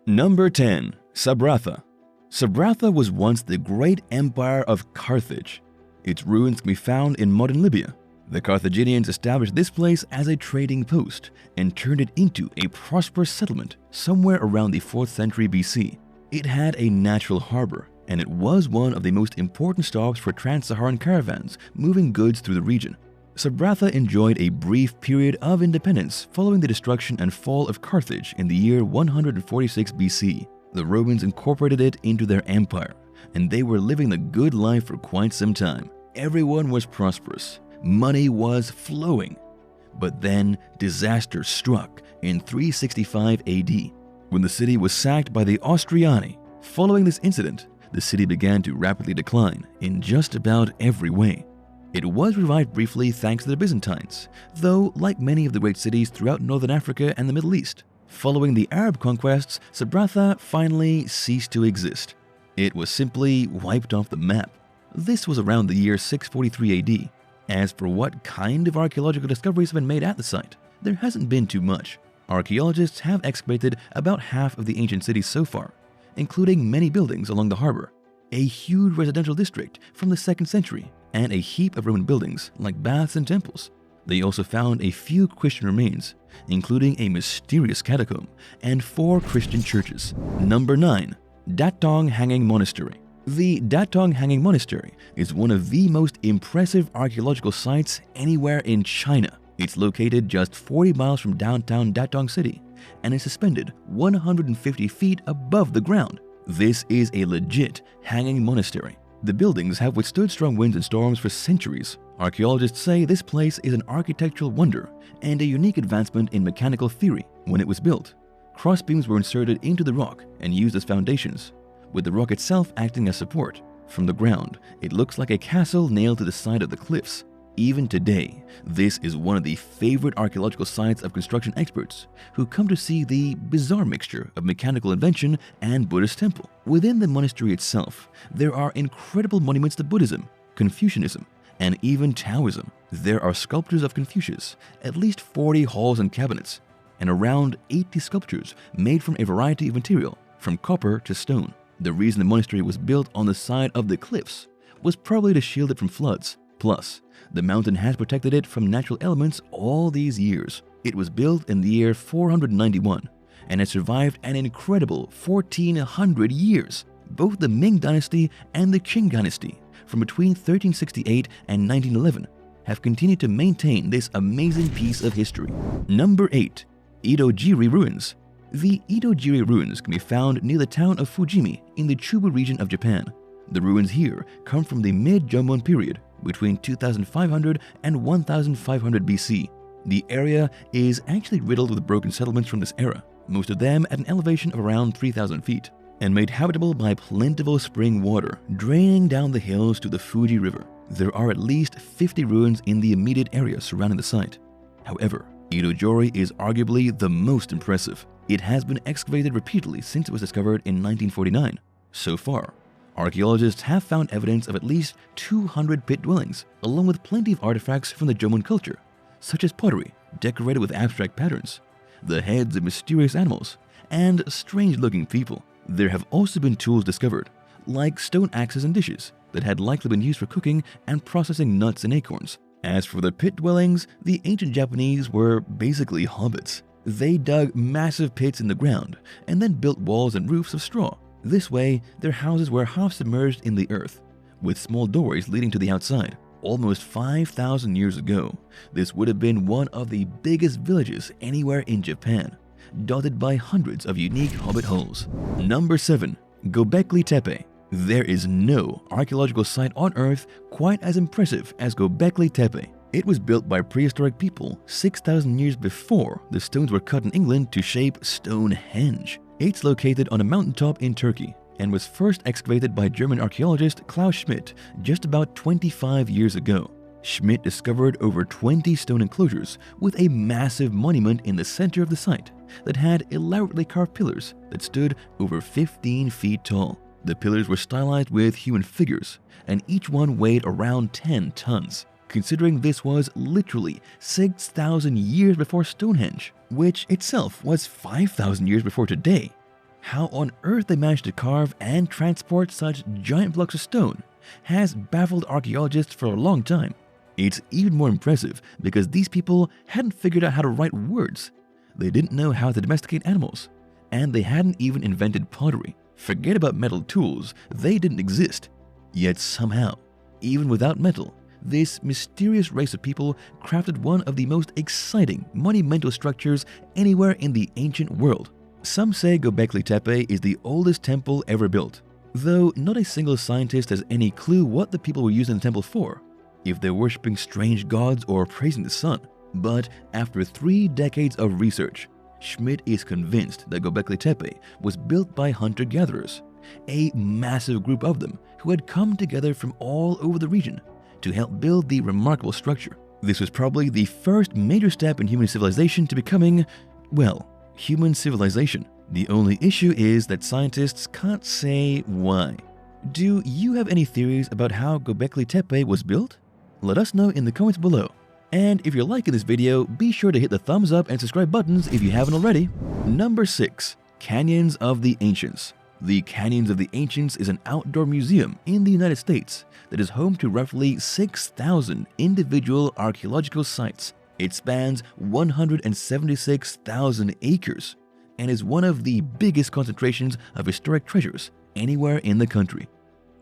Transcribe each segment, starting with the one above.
Number 10. Sabratha. Sabratha was once the great empire of Carthage. Its ruins can be found in modern Libya. The Carthaginians established this place as a trading post and turned it into a prosperous settlement somewhere around the 4th century BC. It had a natural harbor, and it was one of the most important stops for trans-Saharan caravans moving goods through the region. Sabratha enjoyed a brief period of independence following the destruction and fall of Carthage in the year 146 BC. The Romans incorporated it into their empire, and they were living the good life for quite some time. Everyone was prosperous. Money was flowing. But then disaster struck in 365 AD, when the city was sacked by the Austriani. Following this incident, the city began to rapidly decline in just about every way. It was revived briefly thanks to the Byzantines, though like many of the great cities throughout northern Africa and the Middle East, following the Arab conquests, Sabratha finally ceased to exist. It was simply wiped off the map. This was around the year 643 AD. As for what kind of archaeological discoveries have been made at the site, there hasn't been too much. Archaeologists have excavated about half of the ancient city so far, including many buildings along the harbor, a huge residential district from the 2nd century, and a heap of Roman buildings like baths and temples. They also found a few Christian remains, including a mysterious catacomb and 4 Christian churches. Number 9. Datong Hanging Monastery. The Datong Hanging Monastery is one of the most impressive archaeological sites anywhere in China. It's located just 40 miles from downtown Datong City and is suspended 150 feet above the ground. This is a legit hanging monastery. The buildings have withstood strong winds and storms for centuries. Archaeologists say this place is an architectural wonder and a unique advancement in mechanical theory. When it was built, crossbeams were inserted into the rock and used as foundations, with the rock itself acting as support. From the ground, it looks like a castle nailed to the side of the cliffs. Even today, this is one of the favorite archaeological sites of construction experts who come to see the bizarre mixture of mechanical invention and Buddhist temple. Within the monastery itself, there are incredible monuments to Buddhism, Confucianism, and even Taoism. There are sculptures of Confucius, at least 40 halls and cabinets, and around 80 sculptures made from a variety of material, from copper to stone. The reason the monastery was built on the side of the cliffs was probably to shield it from floods. Plus, the mountain has protected it from natural elements all these years. It was built in the year 491 and has survived an incredible 1400 years. Both the Ming Dynasty and the Qing Dynasty, from between 1368 and 1911, have continued to maintain this amazing piece of history. Number 8. Idojiri Ruins. The Idojiri Ruins can be found near the town of Fujimi in the Chubu region of Japan. The ruins here come from the mid-Jomon period, between 2500 and 1500 BC. The area is actually riddled with broken settlements from this era, most of them at an elevation of around 3,000 feet, and made habitable by plentiful spring water draining down the hills to the Fuji River. There are at least 50 ruins in the immediate area surrounding the site. However, Idojiri is arguably the most impressive. It has been excavated repeatedly since it was discovered in 1949. So far, archaeologists have found evidence of at least 200 pit dwellings, along with plenty of artifacts from the Jomon culture, such as pottery decorated with abstract patterns, the heads of mysterious animals, and strange-looking people. There have also been tools discovered, like stone axes and dishes, that had likely been used for cooking and processing nuts and acorns. As for the pit dwellings, the ancient Japanese were basically hobbits. They dug massive pits in the ground and then built walls and roofs of straw. This way, their houses were half submerged in the earth, with small doorways leading to the outside. Almost 5,000 years ago, this would have been one of the biggest villages anywhere in Japan, dotted by hundreds of unique hobbit holes. Number 7. Gobekli Tepe. There is no archaeological site on Earth quite as impressive as Gobekli Tepe. It was built by prehistoric people 6,000 years before the stones were cut in England to shape Stonehenge. It's located on a mountaintop in Turkey and was first excavated by German archaeologist Klaus Schmidt just about 25 years ago. Schmidt discovered over 20 stone enclosures with a massive monument in the center of the site that had elaborately carved pillars that stood over 15 feet tall. The pillars were stylized with human figures, and each one weighed around 10 tons. Considering this was literally 6,000 years before Stonehenge, which itself was 5,000 years before today, How on earth they managed to carve and transport such giant blocks of stone has baffled archaeologists for a long time. It's even more impressive because these people hadn't figured out how to write words. They didn't know how to domesticate animals, and they hadn't even invented pottery. Forget about metal tools, they didn't exist. Yet somehow, even without metal, this mysterious race of people crafted one of the most exciting monumental structures anywhere in the ancient world. Some say Gobekli Tepe is the oldest temple ever built, though not a single scientist has any clue what the people were using the temple for, if they're worshipping strange gods or praising the sun. But after 3 decades of research, Schmidt is convinced that Gobekli Tepe was built by hunter-gatherers, a massive group of them who had come together from all over the region to help build the remarkable structure. This was probably the first major step in human civilization to becoming, well, human civilization. The only issue is that scientists can't say why. Do you have any theories about how Gobekli Tepe was built? Let us know in the comments below. And if you're liking this video, be sure to hit the thumbs up and subscribe buttons if you haven't already. Number 6. Canyons of the Ancients. The Canyons of the Ancients is an outdoor museum in the United States that is home to roughly 6,000 individual archaeological sites. It spans 176,000 acres and is one of the biggest concentrations of historic treasures anywhere in the country.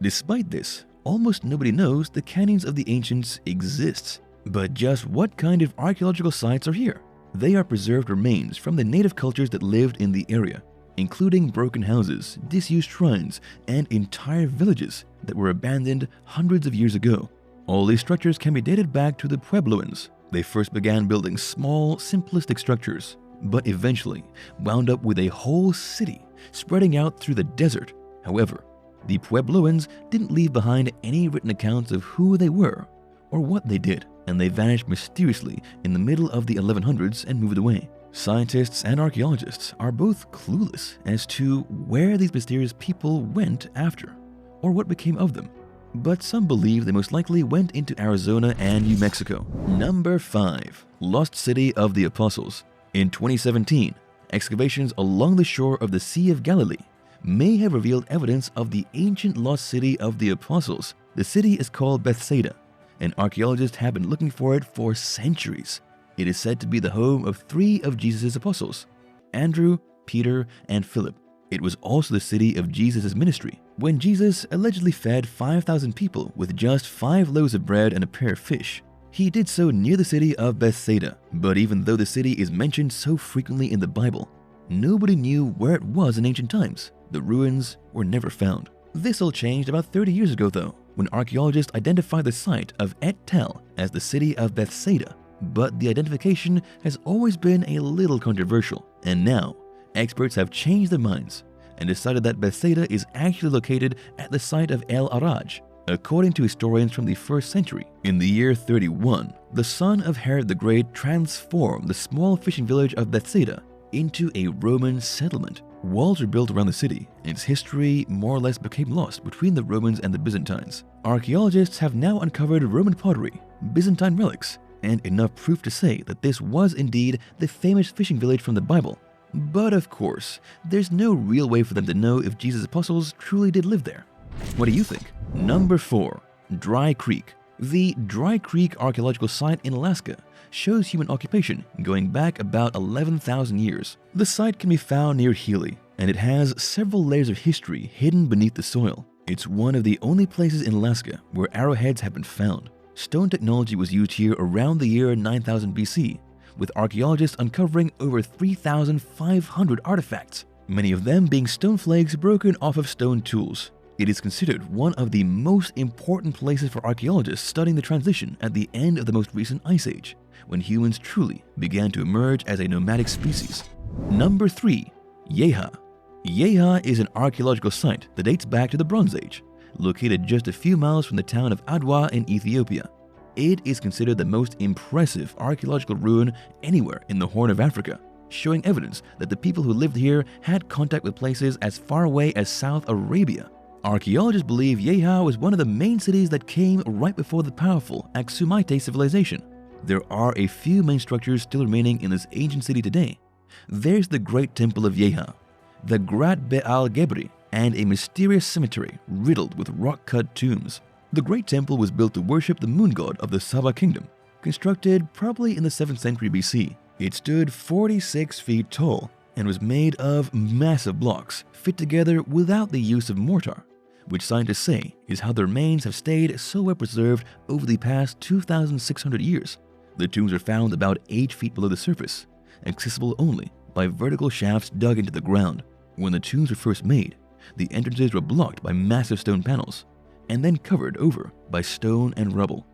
Despite this, almost nobody knows the Canyons of the Ancients exists. But just what kind of archaeological sites are here? They are preserved remains from the native cultures that lived in the area, including broken houses, disused shrines, and entire villages that were abandoned hundreds of years ago. All these structures can be dated back to the Puebloans. They first began building small, simplistic structures, but eventually wound up with a whole city spreading out through the desert. However, the Puebloans didn't leave behind any written accounts of who they were or what they did, and they vanished mysteriously in the middle of the 1100s and moved away. Scientists and archaeologists are both clueless as to where these mysterious people went after, or what became of them. But some believe they most likely went into Arizona and New Mexico. Number 5. Lost City of the Apostles. In 2017, excavations along the shore of the Sea of Galilee may have revealed evidence of the ancient lost city of the Apostles. The city is called Bethsaida, and archaeologists have been looking for it for centuries. It is said to be the home of 3 of Jesus' apostles, Andrew, Peter, and Philip. It was also the city of Jesus' ministry, when Jesus allegedly fed 5,000 people with just 5 loaves of bread and a pair of fish. He did so near the city of Bethsaida, but even though the city is mentioned so frequently in the Bible, nobody knew where it was in ancient times. The ruins were never found. This all changed about 30 years ago though, when archaeologists identified the site of Et Tel as the city of Bethsaida. But the identification has always been a little controversial, and now experts have changed their minds and decided that Bethsaida is actually located at the site of El Araj. According to historians from the 1st century, in the year 31, the son of Herod the Great transformed the small fishing village of Bethsaida into a Roman settlement. Walls were built around the city, and its history more or less became lost between the Romans and the Byzantines. Archaeologists have now uncovered Roman pottery, Byzantine relics, and enough proof to say that this was indeed the famous fishing village from the Bible. But of course, there's no real way for them to know if Jesus' apostles truly did live there. What do you think? Number 4. Dry Creek. The Dry Creek archaeological site in Alaska shows human occupation going back about 11,000 years. The site can be found near Healy, and it has several layers of history hidden beneath the soil. It's one of the only places in Alaska where arrowheads have been found. Stone technology was used here around the year 9000 BC, with archaeologists uncovering over 3,500 artifacts, many of them being stone flakes broken off of stone tools. It is considered one of the most important places for archaeologists studying the transition at the end of the most recent ice age, when humans truly began to emerge as a nomadic species. Number 3. Yehaw. Yehaw is an archaeological site that dates back to the Bronze Age, located just a few miles from the town of Adwa in Ethiopia. It is considered the most impressive archaeological ruin anywhere in the Horn of Africa, showing evidence that the people who lived here had contact with places as far away as South Arabia. Archaeologists believe Yehaw was one of the main cities that came right before the powerful Aksumite civilization. There are a few main structures still remaining in this ancient city today. There's the Great Temple of Yehaw, the Grat Be'al Gebri, and a mysterious cemetery riddled with rock-cut tombs. The Great Temple was built to worship the moon god of the Saba kingdom, constructed probably in the 7th century BC. It stood 46 feet tall and was made of massive blocks fit together without the use of mortar, which scientists say is how the remains have stayed so well preserved over the past 2,600 years. The tombs are found about 8 feet below the surface, accessible only by vertical shafts dug into the ground. When the tombs were first made, the entrances were blocked by massive stone panels and then covered over by stone and rubble.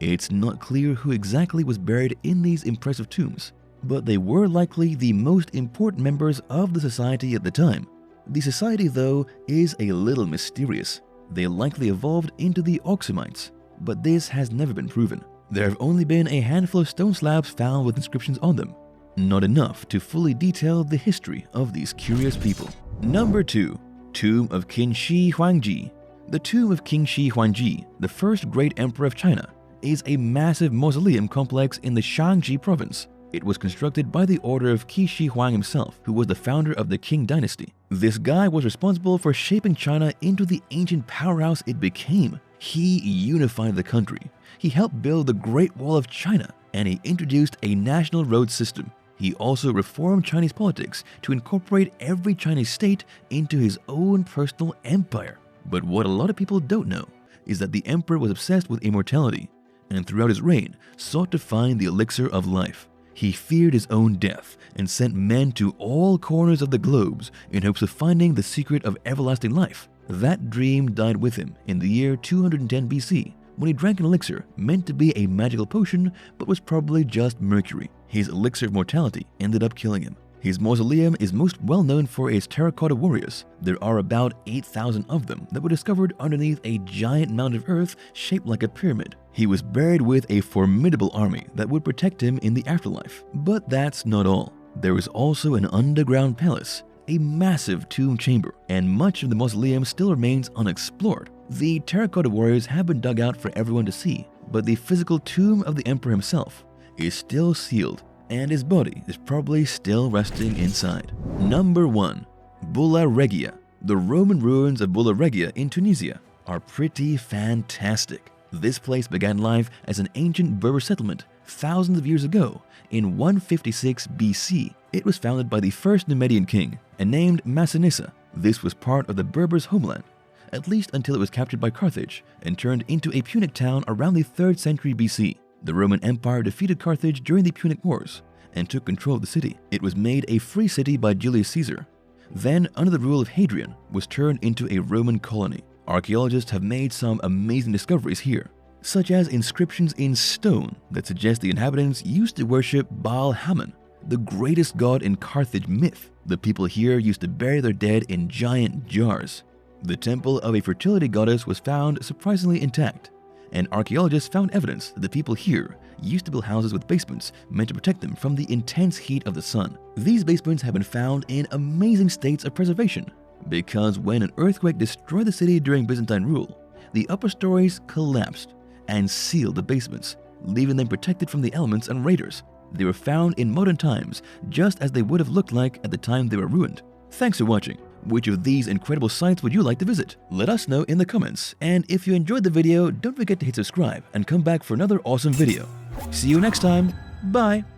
It's not clear who exactly was buried in these impressive tombs, but they were likely the most important members of the society at the time. The society, though, is a little mysterious. They likely evolved into the Oxumites, but this has never been proven. There have only been a handful of stone slabs found with inscriptions on them, not enough to fully detail the history of these curious people. Number 2. Tomb of Kinshi Huangji. The tomb of Kinshi Huangji, the first great emperor of China, is a massive mausoleum complex in the Shaanxi province. It was constructed by the order of Qi Huang himself, who was the founder of the Qing dynasty. This guy was responsible for shaping China into the ancient powerhouse it became. He unified the country. He helped build the Great Wall of China, and he introduced a national road system. He also reformed Chinese politics to incorporate every Chinese state into his own personal empire. But what a lot of people don't know is that the emperor was obsessed with immortality, and throughout his reign sought to find the elixir of life. He feared his own death and sent men to all corners of the globes in hopes of finding the secret of everlasting life. That dream died with him in the year 210 BC, when he drank an elixir meant to be a magical potion but was probably just mercury. His elixir of mortality ended up killing him. His mausoleum is most well known for its terracotta warriors. There are about 8,000 of them that were discovered underneath a giant mound of earth shaped like a pyramid. He was buried with a formidable army that would protect him in the afterlife. But that's not all. There is also an underground palace, a massive tomb chamber, and much of the mausoleum still remains unexplored. The terracotta warriors have been dug out for everyone to see, but the physical tomb of the emperor himself is still sealed, and his body is probably still resting inside. Number 1. Buleragia. The Roman ruins of Buleragia in Tunisia are pretty fantastic. This place began life as an ancient Berber settlement thousands of years ago. In 156 BC, it was founded by the first Numidian king and named Massinissa. This was part of the Berbers' homeland, at least until it was captured by Carthage and turned into a Punic town around the 3rd century BC. The Roman Empire defeated Carthage during the Punic Wars and took control of the city. It was made a free city by Julius Caesar. Then, under the rule of Hadrian, was turned into a Roman colony. Archaeologists have made some amazing discoveries here, such as inscriptions in stone that suggest the inhabitants used to worship Baal Hammon, the greatest god in Carthage myth. The people here used to bury their dead in giant jars. The temple of a fertility goddess was found surprisingly intact, and archaeologists found evidence that the people here used to build houses with basements meant to protect them from the intense heat of the sun. These basements have been found in amazing states of preservation, because when an earthquake destroyed the city during Byzantine rule, the upper stories collapsed and sealed the basements, leaving them protected from the elements and raiders. They were found in modern times, just as they would have looked like at the time they were ruined. Thanks for watching. Which of these incredible sites would you like to visit? Let us know in the comments. And if you enjoyed the video, don't forget to hit subscribe and come back for another awesome video. See you next time. Bye.